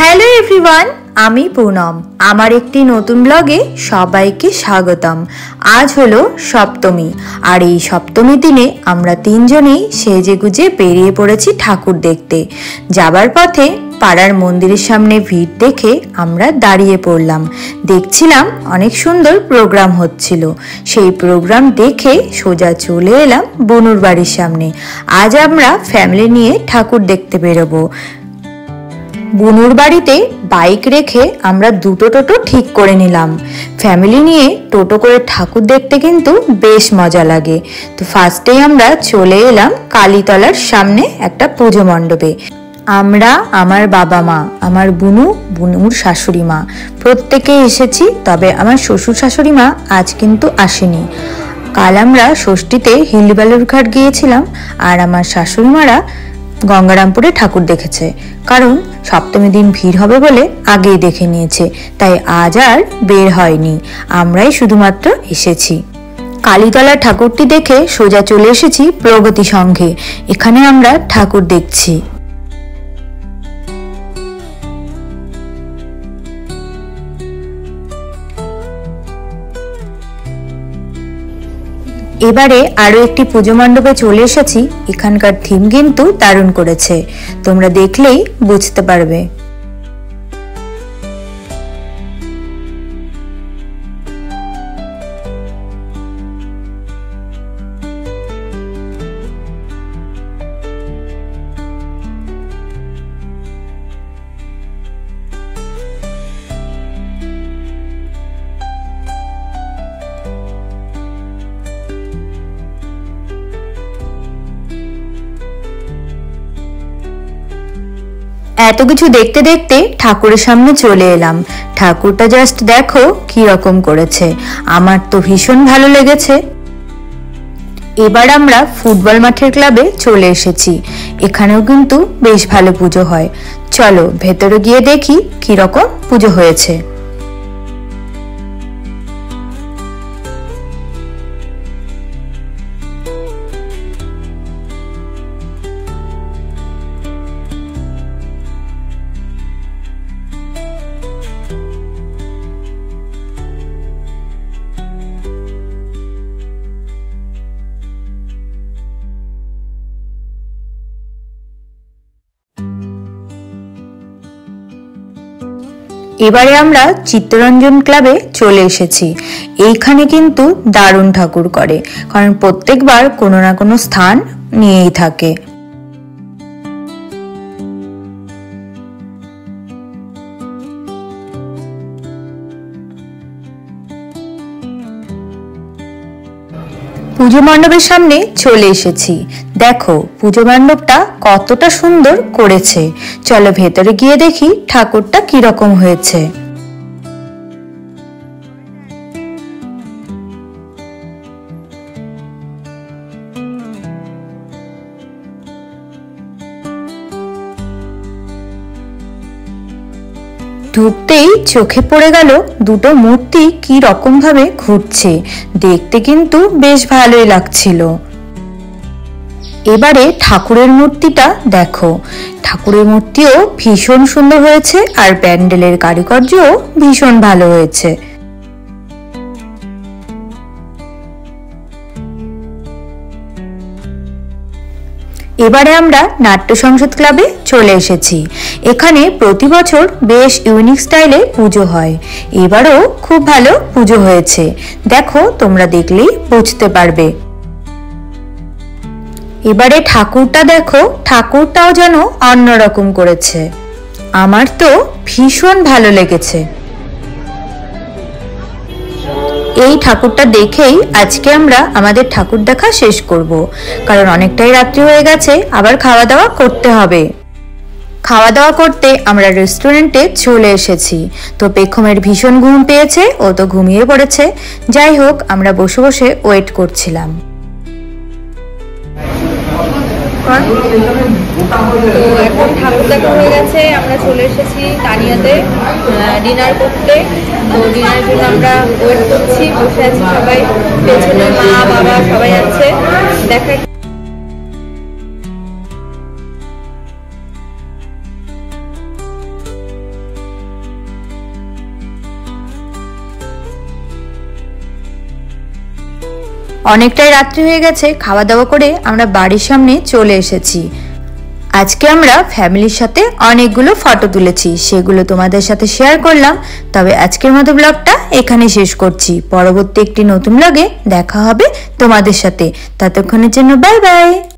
Hello everyone, আমি পুনম। আমার একটি নতুন ব্লগে সবাইকে স্বাগতম। আজ হলো সপ্তমী, আর এই সপ্তমীর দিনে আমরা তিনজনেই সেজেগুজে বেরিয়ে পড়েছি ঠাকুর দেখতে। যাবার পথে পাড়ার মন্দিরের সামনে ভিড় দেখে আমরা দাঁড়িয়ে পড়লাম। দেখছিলাম অনেক সুন্দর প্রোগ্রাম হচ্ছিল। সেই প্রোগ্রাম দেখে সোজা চলে এলাম বনুর বাড়ির সামনে। আজ আমরা ফ্যামিলি নিয়ে ঠাকুর দেখতে বেরোবো। বনুর বাড়িতে বাইক রেখে আমরা দুটো টোটো ঠিক করে নিলাম। ফ্যামিলি নিয়ে টোটো করে ঠাকুর দেখতে কিন্তু বেশ মজা লাগে। তো ফার্স্টেই আমরা চলে এলাম কালীতলার সামনে একটা পুজো মণ্ডপে। আমরা, আমার বাবা মা, আমার বুনুর শাশুড়ি মা প্রত্যেকে এসেছি, তবে আমার শ্বশুর শাশুড়ি মা আজ কিন্তু আসেনি। কাল আমরা ষষ্ঠীতে হিলবালুরঘাট গিয়েছিলাম, আর আমার শাশুড়ি মারা গঙ্গারামপুরে ঠাকুর দেখেছে, কারণ সপ্তমী দিন ভিড় হবে বলে আগেই দেখে নিয়েছে, তাই আজ আর বের হয়নি। আমরাই শুধুমাত্র এসেছি। কালীতলা ঠাকুরটি দেখে সোজা চলে এসেছি প্রগতি সংঘে। এখানে আমরা ঠাকুর দেখছি। এবারে আরো একটি পুজো মণ্ডপে চলে এসেছি। এখানকার থিম কিন্তু দারুণ করেছে, তোমরা দেখলেই বুঝতে পারবে। এত কিছু দেখতে দেখতে ঠাকুরের সামনে চলে এলাম। ঠাকুরটা জাস্ট দেখো কি রকম করেছে, আমার তো ভীষণ ভালো লেগেছে। এবার আমরা ফুটবল মাঠের ক্লাবে চলে এসেছি। এখানেও কিন্তু বেশ ভালো পুজো হয়। চলো ভেতরে গিয়ে দেখি কি রকম পুজো হয়েছে। এবারে আমরা চিত্তরঞ্জন ক্লাবে চলে এসেছি। এইখানে কিন্তু দারুণ ঠাকুর করে, কারণ প্রত্যেকবার কোনো না কোনো স্থান নিয়েই থাকে। পুজো মণ্ডপের সামনে চলে এসেছি। দেখো পুজো মণ্ডপটা কতটা সুন্দর করেছে। চলো ভেতরে গিয়ে দেখি ঠাকুরটা কিরকম হয়েছে। ঢুকতেই চোখে পড়ে গেল দুটো মূর্তি কি রকম ভাবে ঘুরছে, দেখতে কিন্তু বেশ ভালোই লাগছিল। এবারে ঠাকুরের মূর্তিটা দেখো, ঠাকুরের মূর্তিও ভীষণ সুন্দর হয়েছে, আর প্যান্ডেলের কারুকার্যও ভীষণ ভালো হয়েছে। এবারে আমরা নাট্য সংসদ ক্লাবে চলে এসেছি। এখানে প্রতি বছর বেশ ইউনিক স্টাইলে পুজো হয়। এবারও খুব ভালো পুজো হয়েছে, দেখো তোমরা দেখলেই বুঝতে পারবে। এবারে ঠাকুরটা দেখো, ঠাকুরটাও যেন অন্যরকম করেছে, আমার তো ভীষণ ভালো লেগেছে। এই ঠাকুরটা দেখেই আজকে আমরা আমাদের ঠাকুর দেখা শেষ করব, কারণ অনেকটাই রাত্রি হয়ে গেছে, আবার খাওয়া দাওয়া করতে হবে। খাওয়া দাওয়া করতে আমরা রেস্টুরেন্টে চলে এসেছি। তো পেখমের ভীষণ ঘুম পেয়েছে, ও তো ঘুমিয়ে পড়েছে। যাই হোক, আমরা বসে বসে ওয়েট করছিলাম। তো এখন ঠাকুর দেখা হয়ে গেছে, আমরা চলে এসেছি তানিয়াতে ডিনার করতে। তো ডিনারের জন্য আমরা ওয়েট করছি, বসে আছি সবাই, পেছনে মা বাবা সবাই আছে। দেখা অনেকটাই রাত্রি হয়ে গেছে, খাওয়া দাওয়া করে আমরা বাড়ির সামনে চলে এসেছি। আজকে আমরা ফ্যামিলির সাথে অনেকগুলো ফটো তুলেছি, সেগুলো তোমাদের সাথে শেয়ার করলাম। তবে আজকের মতো ব্লগটা এখানে শেষ করছি। পরবর্তী একটি নতুন ব্লগে দেখা হবে তোমাদের সাথে। ততক্ষণের জন্য বাই বাই।